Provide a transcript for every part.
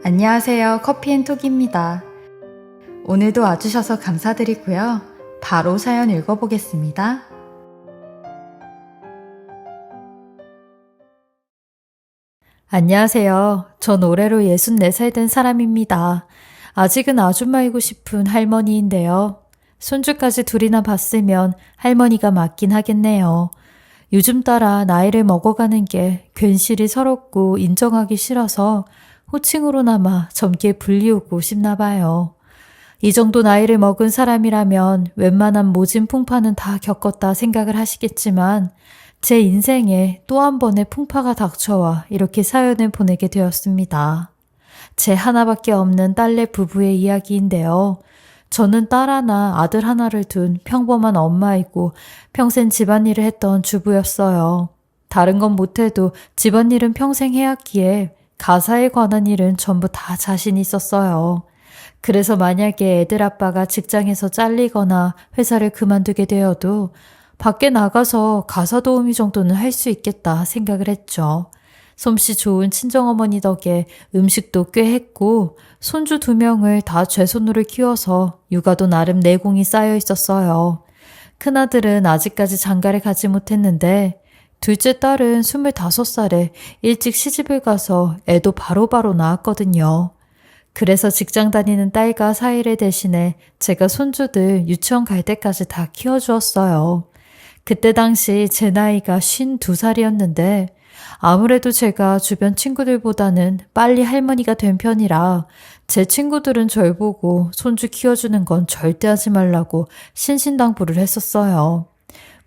안녕하세요. 커피앤톡입니다. 오늘도 와주셔서 감사드리고요. 바로 사연 읽어보겠습니다. 안녕하세요. 전 올해로 64살 된 사람입니다. 아직은 아줌마이고 싶은 할머니인데요. 손주까지 둘이나 봤으면 할머니가 맞긴 하겠네요. 요즘 따라 나이를 먹어가는 게 괜시리 서럽고 인정하기 싫어서 호칭으로나마 젊게 불리우고 싶나 봐요. 이 정도 나이를 먹은 사람이라면 웬만한 모진 풍파는 다 겪었다 생각을 하시겠지만 제 인생에 또 한 번의 풍파가 닥쳐와 이렇게 사연을 보내게 되었습니다. 제 하나밖에 없는 딸내 부부의 이야기인데요. 저는 딸 하나, 아들 하나를 둔 평범한 엄마이고 평생 집안일을 했던 주부였어요. 다른 건 못해도 집안일은 평생 해왔기에 가사에 관한 일은 전부 다 자신이 있었어요. 그래서 만약에 애들 아빠가 직장에서 잘리거나 회사를 그만두게 되어도 밖에 나가서 가사 도우미 정도는 할 수 있겠다 생각을 했죠. 솜씨 좋은 친정어머니 덕에 음식도 꽤 했고 손주 2명을 다 제 손으로 키워서 육아도 나름 내공이 쌓여 있었어요. 큰아들은 아직까지 장가를 가지 못했는데 둘째 딸은 25살에 일찍 시집을 가서 애도 바로바로 낳았거든요. 그래서 직장 다니는 딸과 사이를 대신해 제가 손주들 유치원 갈 때까지 다 키워주었어요. 그때 당시 제 나이가 52살이었는데 아무래도 제가 주변 친구들보다는 빨리 할머니가 된 편이라 제 친구들은 절 보고 손주 키워주는 건 절대 하지 말라고 신신당부를 했었어요.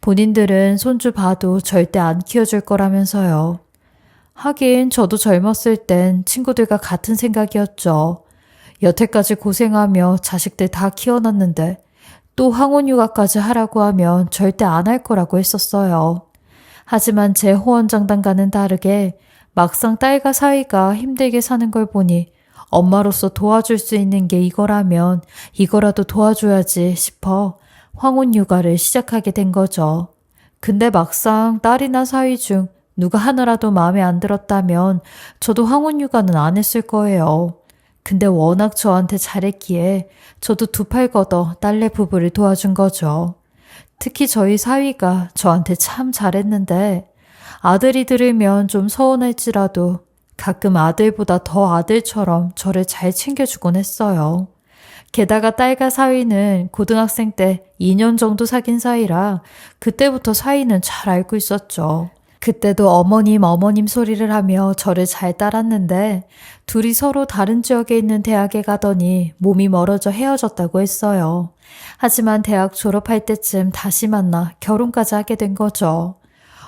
본인들은 손주 봐도 절대 안 키워줄 거라면서요. 하긴 저도 젊었을 땐 친구들과 같은 생각이었죠. 여태까지 고생하며 자식들 다 키워놨는데 또 황혼육아까지 하라고 하면 절대 안 할 거라고 했었어요. 하지만 제 호언장담과는 다르게 막상 딸과 사위가 힘들게 사는 걸 보니 엄마로서 도와줄 수 있는 게 이거라면 이거라도 도와줘야지 싶어 황혼육아를 시작하게 된 거죠. 근데 막상 딸이나 사위 중 누가 하나라도 마음에 안 들었다면 저도 황혼육아는 안 했을 거예요. 근데 워낙 저한테 잘했기에 저도 2팔 걷어 딸내 부부를 도와준 거죠. 특히 저희 사위가 저한테 참 잘했는데 아들이 들으면 좀 서운할지라도 가끔 아들보다 더 아들처럼 저를 잘 챙겨주곤 했어요. 게다가 딸과 사위는 고등학생 때 2년 정도 사귄 사이라 그때부터 사위는 잘 알고 있었죠. 그때도 어머님 소리를 하며 저를 잘 따랐는데 둘이 서로 다른 지역에 있는 대학에 가더니 몸이 멀어져 헤어졌다고 했어요. 하지만 대학 졸업할 때쯤 다시 만나 결혼까지 하게 된 거죠.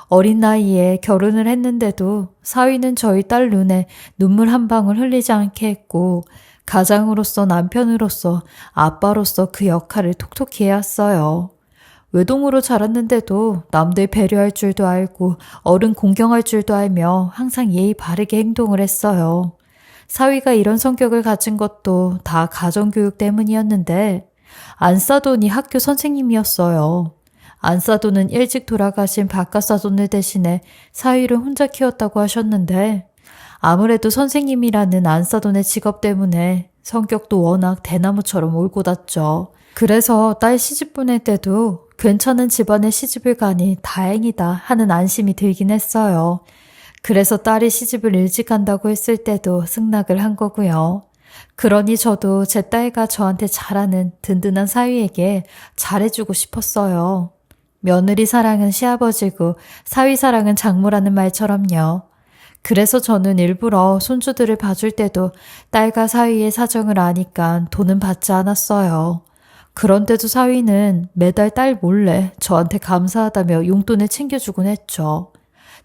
어린 나이에 결혼을 했는데도 사위는 저희 딸 눈에 눈물 한 방울 흘리지 않게 했고 가장으로서 남편으로서 아빠로서 그 역할을 톡톡히 해왔어요. 외동으로 자랐는데도 남들 배려할 줄도 알고 어른 공경할 줄도 알며 항상 예의 바르게 행동을 했어요. 사위가 이런 성격을 가진 것도 다 가정교육 때문이었는데 안사돈이 학교 선생님이었어요. 안사돈은 일찍 돌아가신 바깥사돈을 대신해 사위를 혼자 키웠다고 하셨는데 아무래도 선생님이라는 안사돈의 직업 때문에 성격도 워낙 대나무처럼 올곧았죠. 그래서 딸 시집 보낼 때도 괜찮은 집안에 시집을 가니 다행이다 하는 안심이 들긴 했어요. 그래서 딸이 시집을 일찍 간다고 했을 때도 승낙을 한 거고요. 그러니 저도 제 딸과 저한테 잘하는 든든한 사위에게 잘해주고 싶었어요. 며느리 사랑은 시아버지고 사위 사랑은 장모라는 말처럼요. 그래서 저는 일부러 손주들을 봐줄 때도 딸과 사위의 사정을 아니까 돈은 받지 않았어요. 그런데도 사위는 매달 딸 몰래 저한테 감사하다며 용돈을 챙겨주곤 했죠.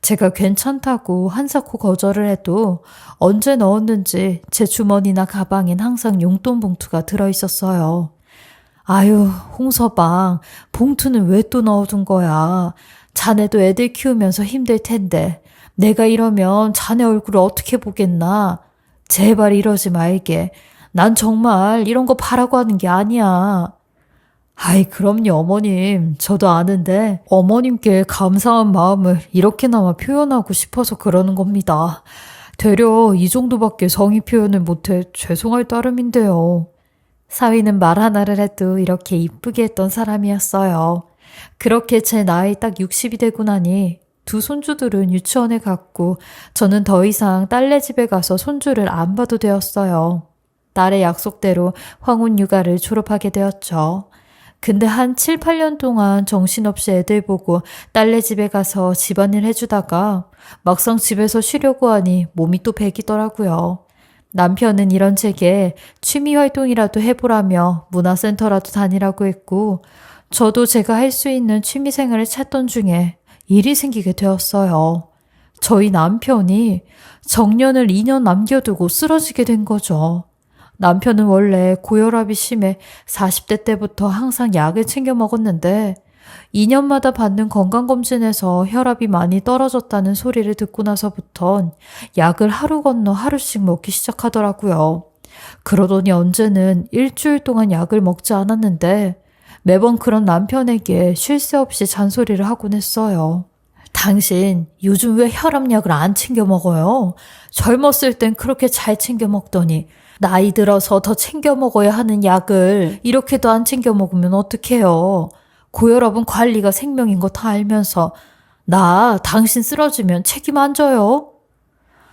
제가 괜찮다고 한사코 거절을 해도 언제 넣었는지 제 주머니나 가방엔 항상 용돈 봉투가 들어있었어요. 아유, 홍서방, 봉투는 왜 또 넣어둔 거야? 자네도 애들 키우면서 힘들 텐데 내가 이러면 자네 얼굴을 어떻게 보겠나? 제발 이러지 말게. 난 정말 이런 거 바라고 하는 게 아니야. 아이, 그럼요, 어머님. 저도 아는데 어머님께 감사한 마음을 이렇게나마 표현하고 싶어서 그러는 겁니다. 되려 이 정도밖에 성의 표현을 못해 죄송할 따름인데요. 사위는 말 하나를 해도 이렇게 이쁘게 했던 사람이었어요. 그렇게 제 나이 딱 60이 되고 나니 두 손주들은 유치원에 갔고 저는 더 이상 딸네 집에 가서 손주를 안 봐도 되었어요. 딸의 약속대로 황혼 육아를 졸업하게 되었죠. 근데 한 7, 8년 동안 정신없이 애들 보고 딸네 집에 가서 집안일 해주다가 막상 집에서 쉬려고 하니 몸이 또 배기더라고요. 남편은 이런 제게 취미 활동이라도 해보라며 문화센터라도 다니라고 했고 저도 제가 할 수 있는 취미 생활을 찾던 중에 일이 생기게 되었어요. 저희 남편이 정년을 2년 남겨두고 쓰러지게 된 거죠. 남편은 원래 고혈압이 심해 40대 때부터 항상 약을 챙겨 먹었는데 2년마다 받는 건강검진에서 혈압이 많이 떨어졌다는 소리를 듣고 나서부턴 약을 하루 건너 하루씩 먹기 시작하더라고요. 그러더니 언제는 일주일 동안 약을 먹지 않았는데 매번 그런 남편에게 쉴 새 없이 잔소리를 하곤 했어요. 당신 요즘 왜 혈압약을 안 챙겨 먹어요? 젊었을 땐 그렇게 잘 챙겨 먹더니 나이 들어서 더 챙겨 먹어야 하는 약을 이렇게도 안 챙겨 먹으면 어떡해요? 고혈압은 관리가 생명인 거 다 알면서 나 당신 쓰러지면 책임 안 져요?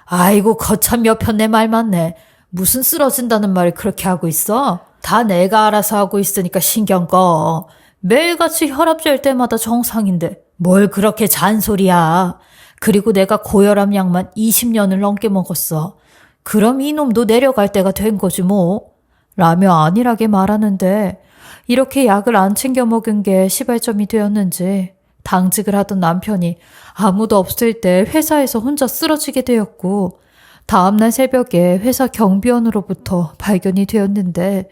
아이고 거참 여편 내 말 맞네. 무슨 쓰러진다는 말을 그렇게 하고 있어? 다 내가 알아서 하고 있으니까 신경 꺼. 매일같이 혈압 잴 때마다 정상인데 뭘 그렇게 잔소리야. 그리고 내가 고혈압 약만 20년을 넘게 먹었어. 그럼 이놈도 내려갈 때가 된 거지 뭐. 라며 안일하게 말하는데 이렇게 약을 안 챙겨 먹은 게 시발점이 되었는지 당직을 하던 남편이 아무도 없을 때 회사에서 혼자 쓰러지게 되었고 다음날 새벽에 회사 경비원으로부터 발견이 되었는데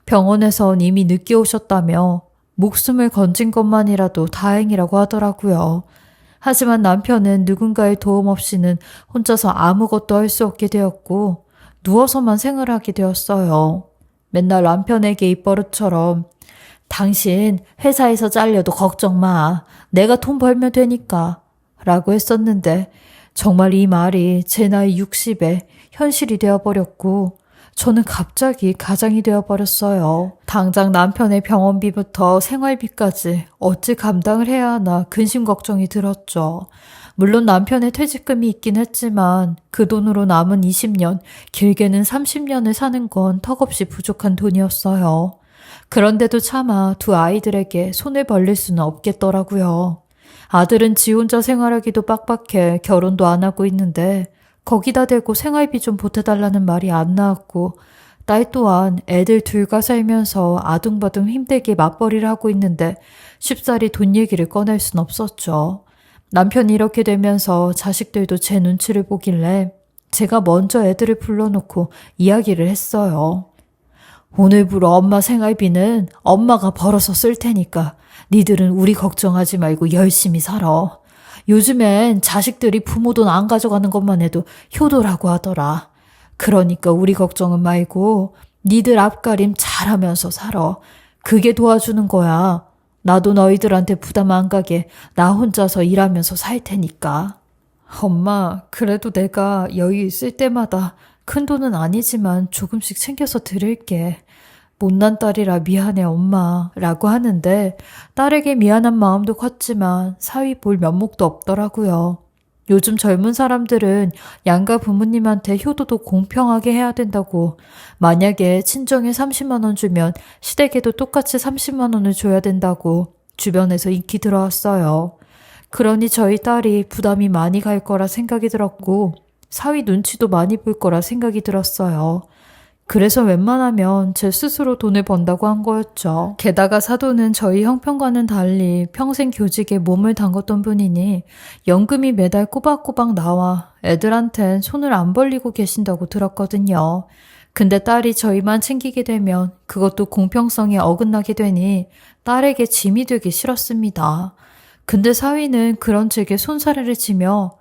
병원에선 이미 늦게 오셨다며 목숨을 건진 것만이라도 다행이라고 하더라고요. 하지만 남편은 누군가의 도움 없이는 혼자서 아무것도 할 수 없게 되었고 누워서만 생활하게 되었어요. 맨날 남편에게 입버릇처럼 당신 회사에서 잘려도 걱정 마. 내가 돈 벌면 되니까 라고 했었는데 정말 이 말이 제 나이 60에 현실이 되어버렸고 저는 갑자기 가장이 되어버렸어요. 당장 남편의 병원비부터 생활비까지 어찌 감당을 해야 하나 근심 걱정이 들었죠. 물론 남편의 퇴직금이 있긴 했지만 그 돈으로 남은 20년, 길게는 30년을 사는 건 턱없이 부족한 돈이었어요. 그런데도 차마 두 아이들에게 손을 벌릴 수는 없겠더라고요. 아들은 지 혼자 생활하기도 빡빡해 결혼도 안 하고 있는데 거기다 대고 생활비 좀 보태달라는 말이 안 나왔고 딸 또한 애들 둘과 살면서 아둥바둥 힘들게 맞벌이를 하고 있는데 쉽사리 돈 얘기를 꺼낼 순 없었죠. 남편이 이렇게 되면서 자식들도 제 눈치를 보길래 제가 먼저 애들을 불러놓고 이야기를 했어요. 오늘부로 엄마 생활비는 엄마가 벌어서 쓸 테니까 니들은 우리 걱정하지 말고 열심히 살아. 요즘엔 자식들이 부모 돈 안 가져가는 것만 해도 효도라고 하더라. 그러니까 우리 걱정은 말고 니들 앞가림 잘하면서 살아. 그게 도와주는 거야. 나도 너희들한테 부담 안 가게 나 혼자서 일하면서 살 테니까. 엄마, 그래도 내가 여유 있을 때마다 큰 돈은 아니지만 조금씩 챙겨서 드릴게. 못난 딸이라 미안해 엄마 라고 하는데 딸에게 미안한 마음도 컸지만 사위 볼 면목도 없더라고요. 요즘 젊은 사람들은 양가 부모님한테 효도도 공평하게 해야 된다고 만약에 친정에 30만 원 주면 시댁에도 똑같이 30만 원을 줘야 된다고 주변에서 인기 들어왔어요. 그러니 저희 딸이 부담이 많이 갈 거라 생각이 들었고 사위 눈치도 많이 볼 거라 생각이 들었어요. 그래서 웬만하면 제 스스로 돈을 번다고 한 거였죠. 게다가 사돈은 저희 형편과는 달리 평생 교직에 몸을 담궜던 분이니 연금이 매달 꼬박꼬박 나와 애들한텐 손을 안 벌리고 계신다고 들었거든요. 근데 딸이 저희만 챙기게 되면 그것도 공평성에 어긋나게 되니 딸에게 짐이 되기 싫었습니다. 근데 사위는 그런 제게 손사래를 치며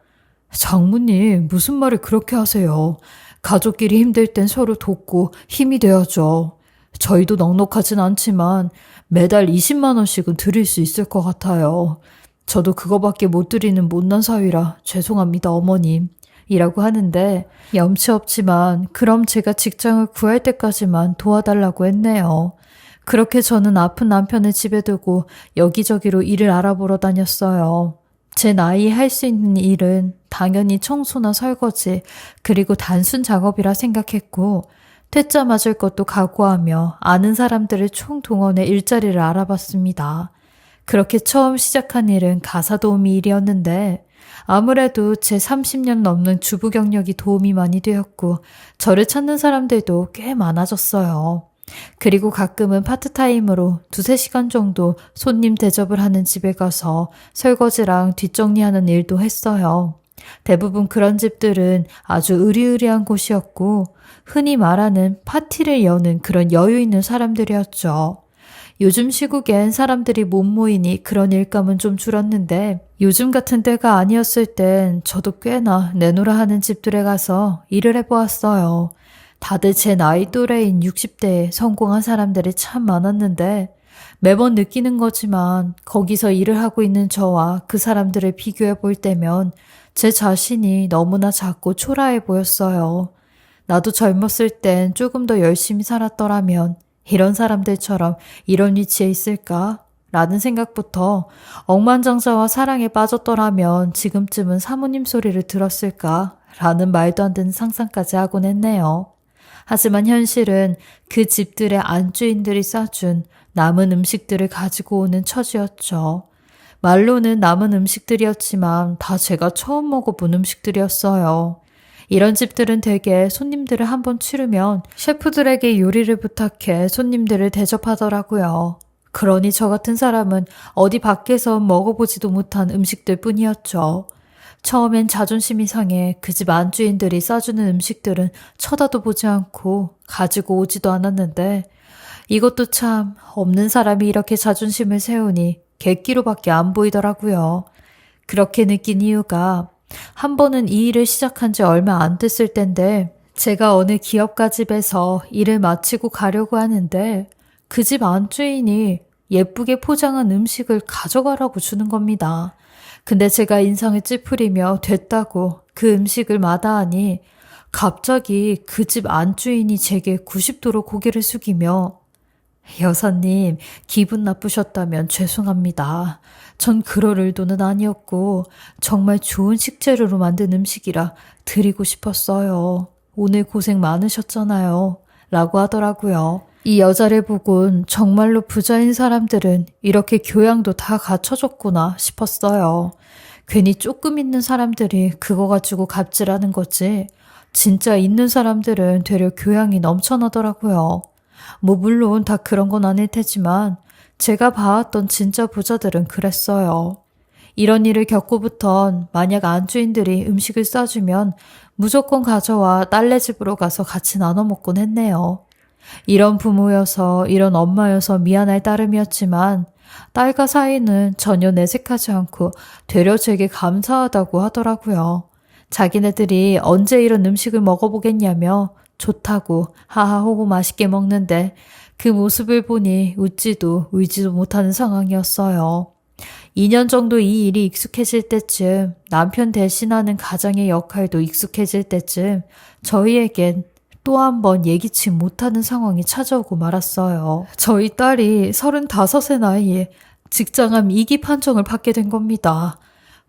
장모님 무슨 말을 그렇게 하세요. 가족끼리 힘들 땐 서로 돕고 힘이 되어줘. 저희도 넉넉하진 않지만 매달 20만 원씩은 드릴 수 있을 것 같아요. 저도 그거밖에 못 드리는 못난 사위라 죄송합니다 어머님. 이라고 하는데 염치 없지만 그럼 제가 직장을 구할 때까지만 도와달라고 했네요. 그렇게 저는 아픈 남편을 집에 두고 여기저기로 일을 알아보러 다녔어요. 제 나이에 할 수 있는 일은 당연히 청소나 설거지 그리고 단순 작업이라 생각했고 퇴짜 맞을 것도 각오하며 아는 사람들을 총동원해 일자리를 알아봤습니다. 그렇게 처음 시작한 일은 가사 도우미 일이었는데 아무래도 제 30년 넘는 주부 경력이 도움이 많이 되었고 저를 찾는 사람들도 꽤 많아졌어요. 그리고 가끔은 파트타임으로 2~3시간 정도 손님 대접을 하는 집에 가서 설거지랑 뒷정리하는 일도 했어요. 대부분 그런 집들은 아주 으리으리한 곳이었고 흔히 말하는 파티를 여는 그런 여유 있는 사람들이었죠. 요즘 시국엔 사람들이 못 모이니 그런 일감은 좀 줄었는데 요즘 같은 때가 아니었을 땐 저도 꽤나 내노라 하는 집들에 가서 일을 해보았어요. 다들 제 나이 또래인 60대에 성공한 사람들이 참 많았는데 매번 느끼는 거지만 거기서 일을 하고 있는 저와 그 사람들을 비교해 볼 때면 제 자신이 너무나 작고 초라해 보였어요. 나도 젊었을 땐 조금 더 열심히 살았더라면 이런 사람들처럼 이런 위치에 있을까? 라는 생각부터 억만장자와 사랑에 빠졌더라면 지금쯤은 사모님 소리를 들었을까? 라는 말도 안 되는 상상까지 하곤 했네요. 하지만 현실은 그 집들의 안주인들이 싸준 남은 음식들을 가지고 오는 처지였죠. 말로는 남은 음식들이었지만 다 제가 처음 먹어본 음식들이었어요. 이런 집들은 대개 손님들을 한번 치르면 셰프들에게 요리를 부탁해 손님들을 대접하더라고요. 그러니 저 같은 사람은 어디 밖에서 먹어보지도 못한 음식들 뿐이었죠. 처음엔 자존심이 상해 그 집 안주인들이 싸주는 음식들은 쳐다도 보지 않고 가지고 오지도 않았는데 이것도 참 없는 사람이 이렇게 자존심을 세우니 객기로밖에 안 보이더라고요. 그렇게 느낀 이유가 한 번은 이 일을 시작한 지 얼마 안 됐을 텐데 제가 어느 기업가 집에서 일을 마치고 가려고 하는데 그 집 안주인이 예쁘게 포장한 음식을 가져가라고 주는 겁니다. 근데 제가 인상을 찌푸리며 됐다고 그 음식을 마다하니 갑자기 그 집 안주인이 제게 90도로 고개를 숙이며 여사님, 기분 나쁘셨다면 죄송합니다. 전 그럴 의도는 아니었고 정말 좋은 식재료로 만든 음식이라 드리고 싶었어요. 오늘 고생 많으셨잖아요. 라고 하더라고요. 이 여자를 보곤 정말로 부자인 사람들은 이렇게 교양도 다 갖춰졌구나 싶었어요. 괜히 조금 있는 사람들이 그거 가지고 갑질하는 거지. 진짜 있는 사람들은 되려 교양이 넘쳐나더라고요. 뭐 물론 다 그런 건 아닐 테지만 제가 봐왔던 진짜 부자들은 그랬어요. 이런 일을 겪고부턴 만약 안주인들이 음식을 싸주면 무조건 가져와 딸네 집으로 가서 같이 나눠 먹곤 했네요. 이런 부모여서 이런 엄마여서 미안할 따름이었지만 딸과 사이는 전혀 내색하지 않고 되려 제게 감사하다고 하더라고요. 자기네들이 언제 이런 음식을 먹어보겠냐며 좋다고 하하호호 맛있게 먹는데 그 모습을 보니 웃지도 울지도 못하는 상황이었어요. 2년 정도 이 일이 익숙해질 때쯤 남편 대신하는 가장의 역할도 익숙해질 때쯤 저희에겐 또 한 번 예기치 못하는 상황이 찾아오고 말았어요. 저희 딸이 35의 나이에 직장암 2기 판정을 받게 된 겁니다.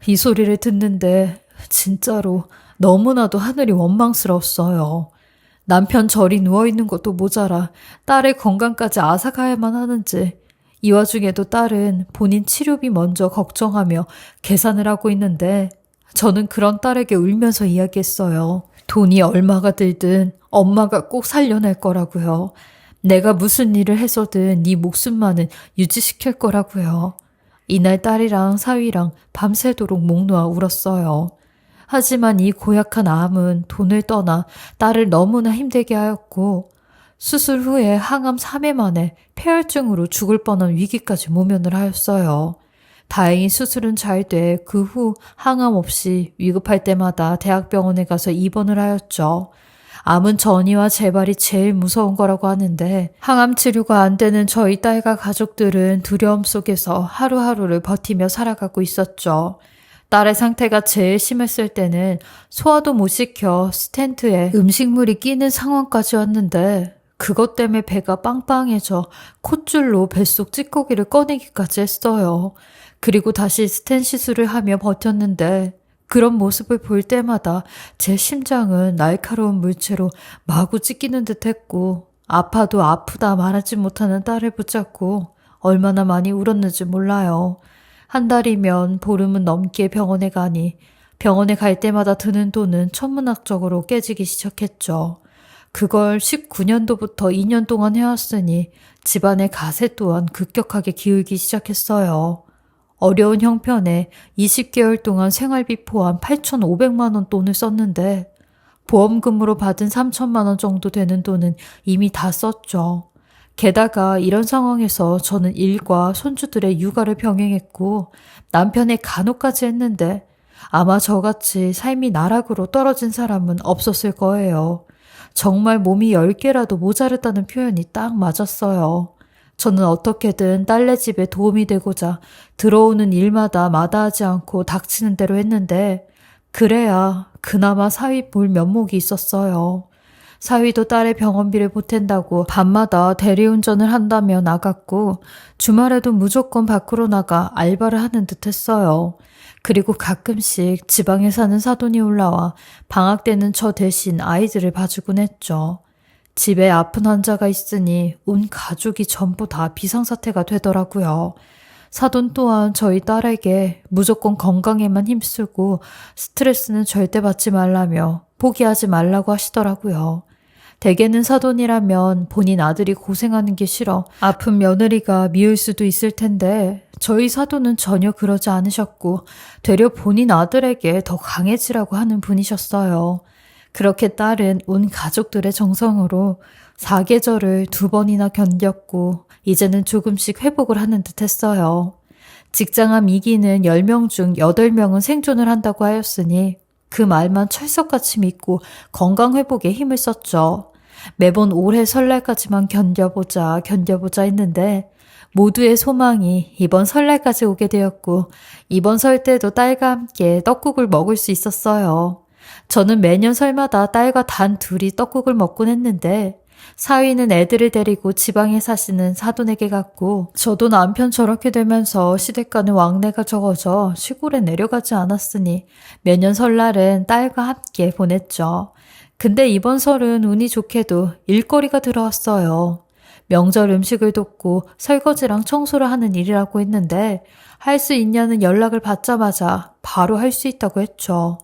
이 소리를 듣는데 진짜로 너무나도 하늘이 원망스러웠어요. 남편 절이 누워있는 것도 모자라 딸의 건강까지 앗아가야만 하는지 이 와중에도 딸은 본인 치료비 먼저 걱정하며 계산을 하고 있는데 저는 그런 딸에게 울면서 이야기했어요. 돈이 얼마가 들든 엄마가 꼭 살려낼 거라고요. 내가 무슨 일을 해서든 네 목숨만은 유지시킬 거라고요. 이날 딸이랑 사위랑 밤새도록 목 놓아 울었어요. 하지만 이 고약한 암은 돈을 떠나 딸을 너무나 힘들게 하였고 수술 후에 항암 3회 만에 폐혈증으로 죽을 뻔한 위기까지 모면을 하였어요. 다행히 수술은 잘 돼 그 후 항암 없이 위급할 때마다 대학병원에 가서 입원을 하였죠. 암은 전이와 재발이 제일 무서운 거라고 하는데 항암 치료가 안 되는 저희 딸과 가족들은 두려움 속에서 하루하루를 버티며 살아가고 있었죠. 딸의 상태가 제일 심했을 때는 소화도 못 시켜 스텐트에 음식물이 끼는 상황까지 왔는데 그것 때문에 배가 빵빵해져 콧줄로 뱃속 찌꺼기를 꺼내기까지 했어요. 그리고 다시 스텐 시술을 하며 버텼는데 그런 모습을 볼 때마다 제 심장은 날카로운 물체로 마구 찢기는 듯 했고 아파도 아프다 말하지 못하는 딸을 붙잡고 얼마나 많이 울었는지 몰라요. 한 달이면 보름은 넘게 병원에 가니 병원에 갈 때마다 드는 돈은 천문학적으로 깨지기 시작했죠. 그걸 19년도부터 2년 동안 해왔으니 집안의 가세 또한 급격하게 기울기 시작했어요. 어려운 형편에 20개월 동안 생활비 포함 8,500만 원 돈을 썼는데 보험금으로 받은 3천만 원 정도 되는 돈은 이미 다 썼죠. 게다가 이런 상황에서 저는 일과 손주들의 육아를 병행했고 남편의 간호까지 했는데 아마 저같이 삶이 나락으로 떨어진 사람은 없었을 거예요. 정말 몸이 10개라도 모자랐다는 표현이 딱 맞았어요. 저는 어떻게든 딸네 집에 도움이 되고자 들어오는 일마다 마다하지 않고 닥치는 대로 했는데 그래야 그나마 사위 볼 면목이 있었어요. 사위도 딸의 병원비를 보탠다고 밤마다 대리운전을 한다며 나갔고 주말에도 무조건 밖으로 나가 알바를 하는 듯 했어요. 그리고 가끔씩 지방에 사는 사돈이 올라와 방학 때는 저 대신 아이들을 봐주곤 했죠. 집에 아픈 환자가 있으니 온 가족이 전부 다 비상사태가 되더라고요. 사돈 또한 저희 딸에게 무조건 건강에만 힘쓰고 스트레스는 절대 받지 말라며 포기하지 말라고 하시더라고요. 대개는 사돈이라면 본인 아들이 고생하는 게 싫어 아픈 며느리가 미울 수도 있을 텐데 저희 사돈은 전혀 그러지 않으셨고 되려 본인 아들에게 더 강해지라고 하는 분이셨어요. 그렇게 딸은 온 가족들의 정성으로 사계절을 2번이나 견뎠고 이제는 조금씩 회복을 하는 듯 했어요. 직장암 2기는 10명 중 8명은 생존을 한다고 하였으니 그 말만 철석같이 믿고 건강 회복에 힘을 썼죠. 매번 올해 설날까지만 견뎌보자 했는데 모두의 소망이 이번 설날까지 오게 되었고 이번 설 때도 딸과 함께 떡국을 먹을 수 있었어요. 저는 매년 설마다 딸과 단 둘이 떡국을 먹곤 했는데 사위는 애들을 데리고 지방에 사시는 사돈에게 갔고 저도 남편 저렇게 되면서 시댁과는 왕래가 적어져 시골에 내려가지 않았으니 매년 설날은 딸과 함께 보냈죠. 근데 이번 설은 운이 좋게도 일거리가 들어왔어요. 명절 음식을 돕고 설거지랑 청소를 하는 일이라고 했는데 할 수 있냐는 연락을 받자마자 바로 할 수 있다고 했죠.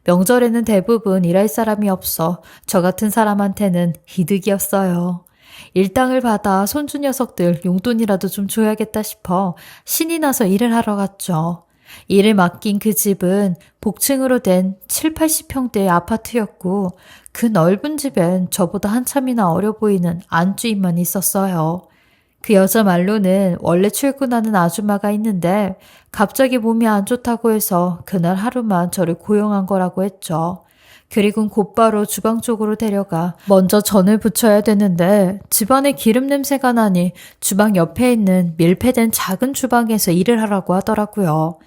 명절에는 대부분 일할 사람이 없어 저 같은 사람한테는 이득이었어요. 일당을 받아 손주 녀석들 용돈이라도 좀 줘야겠다 싶어 신이 나서 일을 하러 갔죠. 일을 맡긴 그 집은 복층으로 된 7, 80평대의 아파트였고 그 넓은 집엔 저보다 한참이나 어려 보이는 안주인만 있었어요. 그 여자 말로는 원래 출근하는 아줌마가 있는데 갑자기 몸이 안 좋다고 해서 그날 하루만 저를 고용한 거라고 했죠. 그리고는 곧바로 주방 쪽으로 데려가 먼저 전을 부쳐야 되는데 집안에 기름 냄새가 나니 주방 옆에 있는 밀폐된 작은 주방에서 일을 하라고 하더라고요.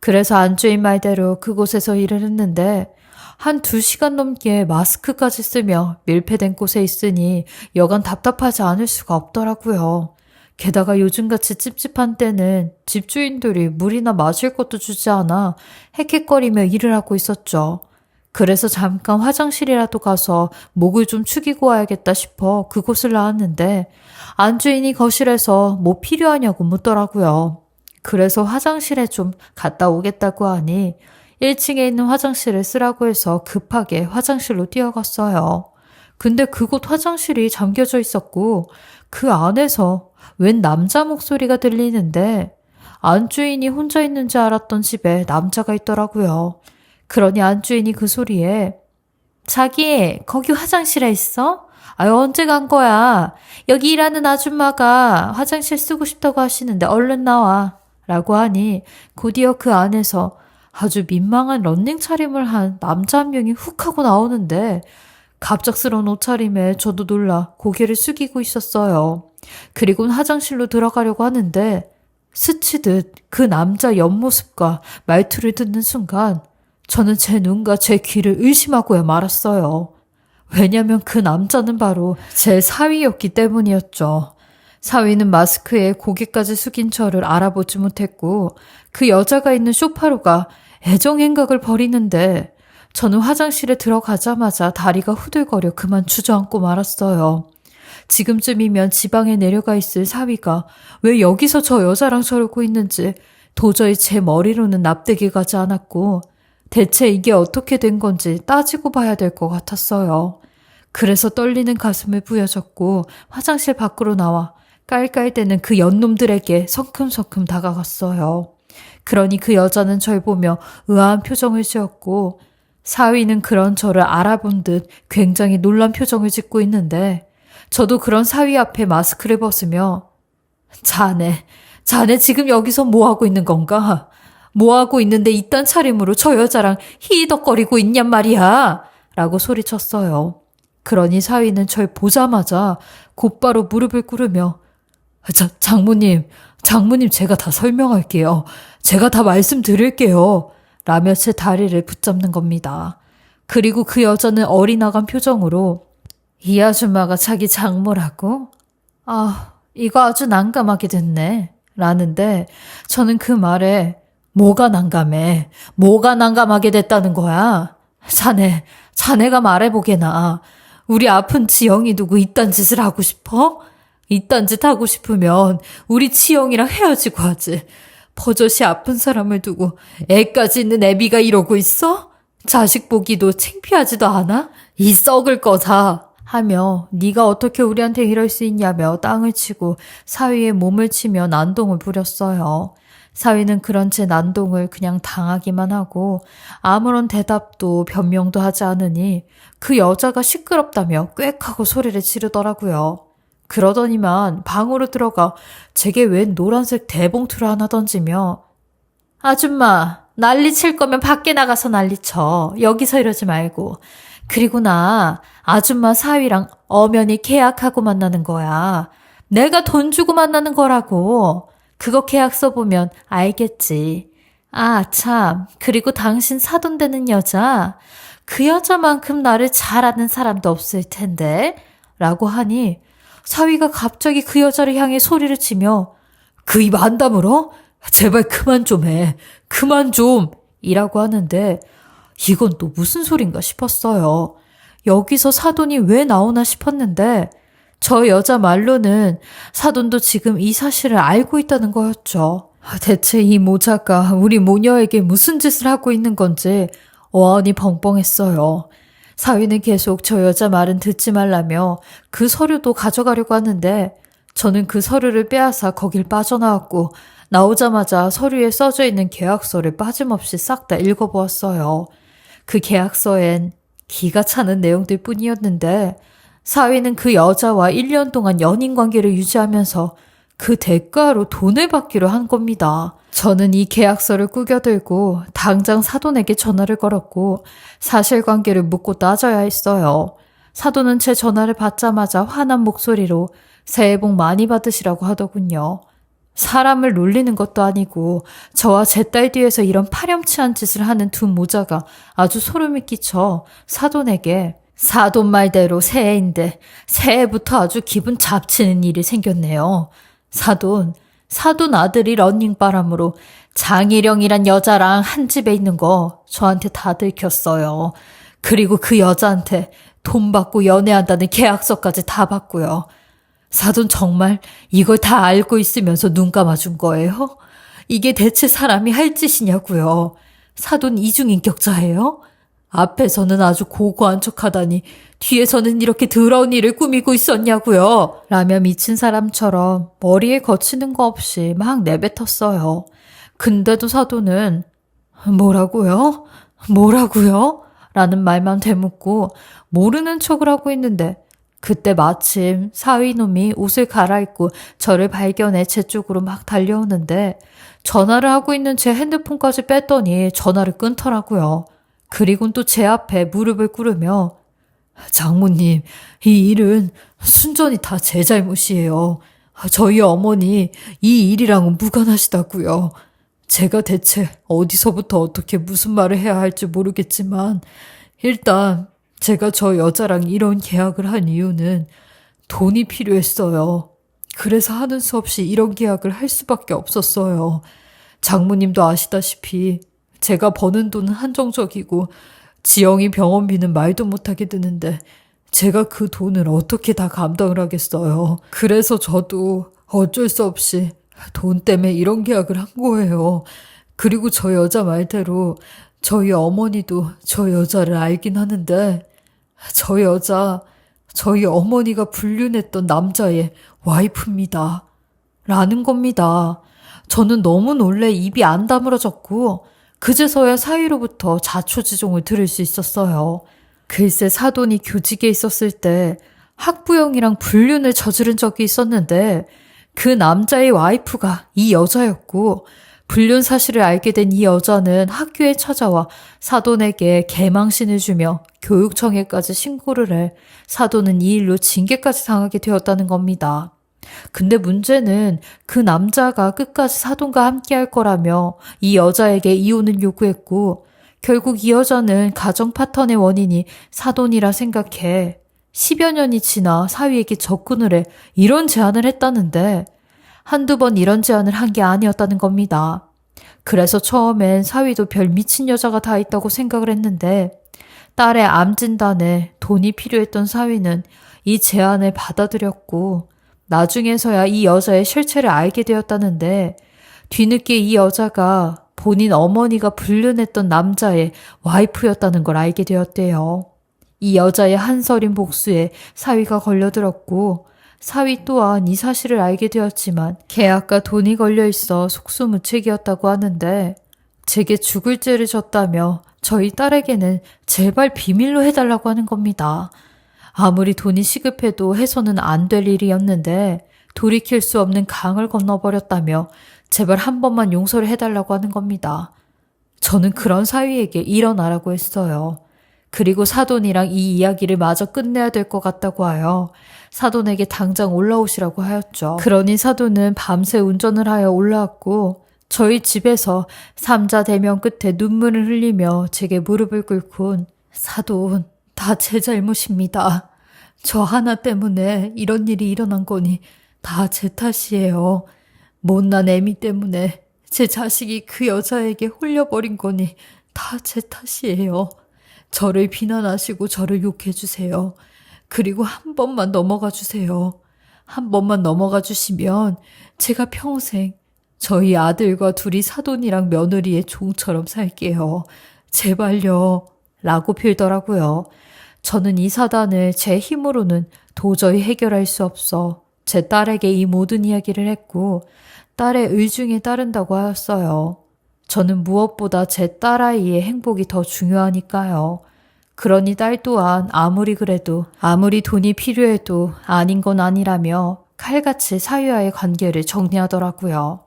그래서 안주인 말대로 그곳에서 일을 했는데 한 2시간 넘게 마스크까지 쓰며 밀폐된 곳에 있으니 여간 답답하지 않을 수가 없더라고요. 게다가 요즘같이 찝찝한 때는 집주인들이 물이나 마실 것도 주지 않아 헥헥거리며 일을 하고 있었죠. 그래서 잠깐 화장실이라도 가서 목을 좀 축이고 와야겠다 싶어 그곳을 나왔는데 안주인이 거실에서 뭐 필요하냐고 묻더라고요. 그래서 화장실에 좀 갔다 오겠다고 하니 1층에 있는 화장실을 쓰라고 해서 급하게 화장실로 뛰어갔어요. 근데 그곳 화장실이 잠겨져 있었고 그 안에서 웬 남자 목소리가 들리는데 안주인이 혼자 있는지 알았던 집에 남자가 있더라고요. 그러니 안주인이 그 소리에 자기 거기 화장실에 있어? 아유 언제 간 거야? 여기 일하는 아줌마가 화장실 쓰고 싶다고 하시는데 얼른 나와 라고 하니 곧이어 그 안에서 아주 민망한 런닝 차림을 한 남자 한 명이 훅 하고 나오는데 갑작스러운 옷차림에 저도 놀라 고개를 숙이고 있었어요. 그리고는 화장실로 들어가려고 하는데 스치듯 그 남자 옆모습과 말투를 듣는 순간 저는 제 눈과 제 귀를 의심하고야 말았어요. 왜냐면 그 남자는 바로 제 사위였기 때문이었죠. 사위는 마스크에 고개까지 숙인 저를 알아보지 못했고 그 여자가 있는 소파로가 애정행각을 벌이는데 저는 화장실에 들어가자마자 다리가 후들거려 그만 주저앉고 말았어요. 지금쯤이면 지방에 내려가 있을 사위가 왜 여기서 저 여자랑 저러고 있는지 도저히 제 머리로는 납득이 가지 않았고 대체 이게 어떻게 된 건지 따지고 봐야 될 것 같았어요. 그래서 떨리는 가슴을 부여잡고 화장실 밖으로 나와 깔깔대는 그 연놈들에게 성큼성큼 다가갔어요. 그러니 그 여자는 절 보며 의아한 표정을 지었고 사위는 그런 저를 알아본 듯 굉장히 놀란 표정을 짓고 있는데 저도 그런 사위 앞에 마스크를 벗으며 자네 지금 여기서 뭐하고 있는 건가? 뭐하고 있는데 이딴 차림으로 저 여자랑 히덕거리고 있냔 말이야 라고 소리쳤어요. 그러니 사위는 절 보자마자 곧바로 무릎을 꿇으며 장모님 제가 다 설명할게요. 제가 다 말씀드릴게요. 라며 제 다리를 붙잡는 겁니다. 그리고 그 여자는 어리나간 표정으로 이 아줌마가 자기 장모라고? 이거 아주 난감하게 됐네. 라는데 저는 그 말에 뭐가 난감해? 뭐가 난감하게 됐다는 거야? 자네가 말해보게나. 우리 아픈 지영이 두고 이딴 짓을 하고 싶어? 이딴 짓 하고 싶으면 우리 지영이랑 헤어지고 하지. 버젓이 아픈 사람을 두고 애까지 있는 애비가 이러고 있어? 자식 보기도 창피하지도 않아? 이 썩을 거다. 하며 네가 어떻게 우리한테 이럴 수 있냐며 땅을 치고 사위의 몸을 치며 난동을 부렸어요. 사위는 그런 제 난동을 그냥 당하기만 하고 아무런 대답도 변명도 하지 않으니 그 여자가 시끄럽다며 꽥하고 소리를 지르더라고요. 그러더니만 방으로 들어가 제게 웬 노란색 대봉투를 하나 던지며 아줌마 난리 칠 거면 밖에 나가서 난리 쳐. 여기서 이러지 말고. 그리고 나 아줌마 사위랑 엄연히 계약하고 만나는 거야. 내가 돈 주고 만나는 거라고. 그거 계약서 보면 알겠지. 참. 그리고 당신 사돈 되는 여자. 그 여자만큼 나를 잘 아는 사람도 없을 텐데. 라고 하니 사위가 갑자기 그 여자를 향해 소리를 치며 그 입 안 다물어? 제발 그만 좀 해. 그만 좀. 이라고 하는데 이건 또 무슨 소린가 싶었어요. 여기서 사돈이 왜 나오나 싶었는데 저 여자 말로는 사돈도 지금 이 사실을 알고 있다는 거였죠. 대체 이 모자가 우리 모녀에게 무슨 짓을 하고 있는 건지 어안이 벙벙했어요. 사위는 계속 저 여자 말은 듣지 말라며 그 서류도 가져가려고 하는데 저는 그 서류를 빼앗아 거길 빠져나왔고 나오자마자 서류에 써져 있는 계약서를 빠짐없이 싹 다 읽어보았어요. 그 계약서엔 기가 차는 내용들 뿐이었는데 사위는 그 여자와 1년 동안 연인 관계를 유지하면서 그 대가로 돈을 받기로 한 겁니다. 저는 이 계약서를 꾸겨들고 당장 사돈에게 전화를 걸었고 사실관계를 묻고 따져야 했어요. 사돈은 제 전화를 받자마자 화난 목소리로 새해 복 많이 받으시라고 하더군요. 사람을 놀리는 것도 아니고 저와 제 딸 뒤에서 이런 파렴치한 짓을 하는 두 모자가 아주 소름이 끼쳐 사돈에게 사돈 말대로 새해인데 새해부터 아주 기분 잡치는 일이 생겼네요. 사돈 아들이 러닝바람으로 장희령이란 여자랑 한 집에 있는 거 저한테 다 들켰어요. 그리고 그 여자한테 돈 받고 연애한다는 계약서까지 다 받고요. 사돈 정말 이걸 다 알고 있으면서 눈 감아준 거예요? 이게 대체 사람이 할 짓이냐고요. 사돈 이중인격자예요? 앞에서는 아주 고고한 척하다니 뒤에서는 이렇게 더러운 일을 꾸미고 있었냐고요. 라며 미친 사람처럼 머리에 거치는 거 없이 막 내뱉었어요. 근데도 사돈은 뭐라고요? 라는 말만 되묻고 모르는 척을 하고 있는데 그때 마침 사위놈이 옷을 갈아입고 저를 발견해 제 쪽으로 막 달려오는데 전화를 하고 있는 제 핸드폰까지 뺐더니 전화를 끊더라고요. 그리곤 또 제 앞에 무릎을 꿇으며 장모님, 이 일은 순전히 다 제 잘못이에요. 저희 어머니 이 일이랑은 무관하시다고요. 제가 대체 어디서부터 어떻게 무슨 말을 해야 할지 모르겠지만 일단 제가 저 여자랑 이런 계약을 한 이유는 돈이 필요했어요. 그래서 하는 수 없이 이런 계약을 할 수밖에 없었어요. 장모님도 아시다시피 제가 버는 돈은 한정적이고 지영이 병원비는 말도 못하게 드는데 제가 그 돈을 어떻게 다 감당을 하겠어요. 그래서 저도 어쩔 수 없이 돈 때문에 이런 계약을 한 거예요. 그리고 저 여자 말대로 저희 어머니도 저 여자를 알긴 하는데 저 여자 저희 어머니가 불륜했던 남자의 와이프입니다. 라는 겁니다. 저는 너무 놀래 입이 안 다물어졌고 그제서야 사위로부터 자초지종을 들을 수 있었어요. 글쎄 사돈이 교직에 있었을 때 학부형이랑 불륜을 저지른 적이 있었는데 그 남자의 와이프가 이 여자였고 불륜 사실을 알게 된 이 여자는 학교에 찾아와 사돈에게 개망신을 주며 교육청에까지 신고를 해 사돈은 이 일로 징계까지 당하게 되었다는 겁니다. 근데 문제는 그 남자가 끝까지 사돈과 함께 할 거라며 이 여자에게 이혼을 요구했고 결국 이 여자는 가정 파탄의 원인이 사돈이라 생각해 10여 년이 지나 사위에게 접근을 해 이런 제안을 했다는데 한두 번 이런 제안을 한 게 아니었다는 겁니다. 그래서 처음엔 사위도 별 미친 여자가 다 있다고 생각을 했는데 딸의 암 진단에 돈이 필요했던 사위는 이 제안을 받아들였고 나중에서야 이 여자의 실체를 알게 되었다는데 뒤늦게 이 여자가 본인 어머니가 불륜했던 남자의 와이프였다는 걸 알게 되었대요. 이 여자의 한서린 복수에 사위가 걸려들었고 사위 또한 이 사실을 알게 되었지만 계약과 돈이 걸려있어 속수무책이었다고 하는데 제게 죽을 죄를 졌다며 저희 딸에게는 제발 비밀로 해달라고 하는 겁니다. 아무리 돈이 시급해도 해서는 안 될 일이었는데 돌이킬 수 없는 강을 건너버렸다며 제발 한 번만 용서를 해달라고 하는 겁니다. 저는 그런 사위에게 일어나라고 했어요. 그리고 사돈이랑 이 이야기를 마저 끝내야 될 것 같다고 하여 사돈에게 당장 올라오시라고 하였죠. 그러니 사돈은 밤새 운전을 하여 올라왔고 저희 집에서 삼자 대면 끝에 눈물을 흘리며 제게 무릎을 꿇곤 사돈, 다 제 잘못입니다. 저 하나 때문에 이런 일이 일어난 거니 다 제 탓이에요. 못난 애미 때문에 제 자식이 그 여자에게 홀려버린 거니 다 제 탓이에요. 저를 비난하시고 저를 욕해주세요. 그리고 한 번만 넘어가 주세요. 한 번만 넘어가 주시면 제가 평생 저희 아들과 둘이 사돈이랑 며느리의 종처럼 살게요. 제발요. 라고 빌더라고요. 저는 이 사단을 제 힘으로는 도저히 해결할 수 없어 제 딸에게 이 모든 이야기를 했고 딸의 의중에 따른다고 하였어요. 저는 무엇보다 제 딸아이의 행복이 더 중요하니까요. 그러니 딸 또한 아무리 그래도 아무리 돈이 필요해도 아닌 건 아니라며 칼같이 사위와의 관계를 정리하더라고요.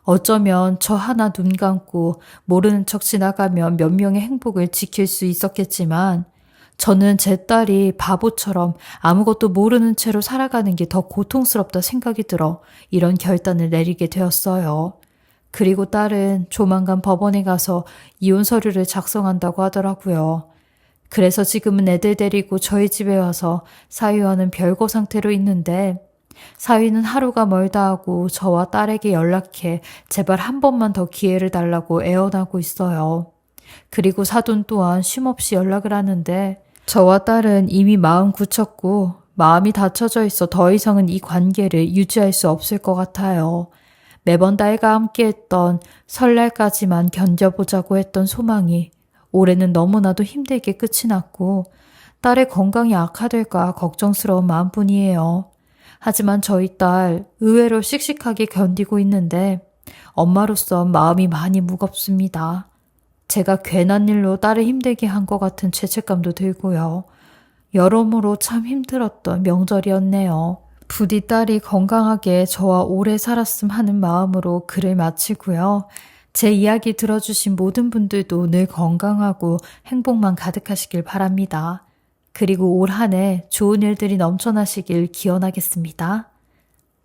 어쩌면 저 하나 눈 감고 모르는 척 지나가면 몇 명의 행복을 지킬 수 있었겠지만 저는 제 딸이 바보처럼 아무것도 모르는 채로 살아가는 게 더 고통스럽다 생각이 들어 이런 결단을 내리게 되었어요. 그리고 딸은 조만간 법원에 가서 이혼 서류를 작성한다고 하더라고요. 그래서 지금은 애들 데리고 저희 집에 와서 사위와는 별거 상태로 있는데 사위는 하루가 멀다 하고 저와 딸에게 연락해 제발 한 번만 더 기회를 달라고 애원하고 있어요. 그리고 사돈 또한 쉼없이 연락을 하는데 저와 딸은 이미 마음 굳혔고 마음이 닫혀져 있어 더 이상은 이 관계를 유지할 수 없을 것 같아요. 매번 딸과 함께했던 설날까지만 견뎌보자고 했던 소망이 올해는 너무나도 힘들게 끝이 났고 딸의 건강이 악화될까 걱정스러운 마음뿐이에요. 하지만 저희 딸 의외로 씩씩하게 견디고 있는데 엄마로서 마음이 많이 무겁습니다. 제가 괜한 일로 딸을 힘들게 한 것 같은 죄책감도 들고요. 여러모로 참 힘들었던 명절이었네요. 부디 딸이 건강하게 저와 오래 살았음 하는 마음으로 글을 마치고요. 제 이야기 들어주신 모든 분들도 늘 건강하고 행복만 가득하시길 바랍니다. 그리고 올 한 해 좋은 일들이 넘쳐나시길 기원하겠습니다.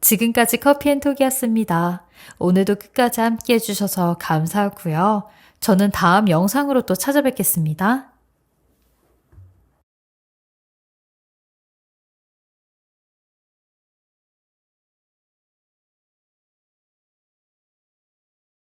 지금까지 커피앤톡이었습니다. 오늘도 끝까지 함께 해주셔서 감사하고요. 저는 다음 영상으로 또 찾아뵙겠습니다.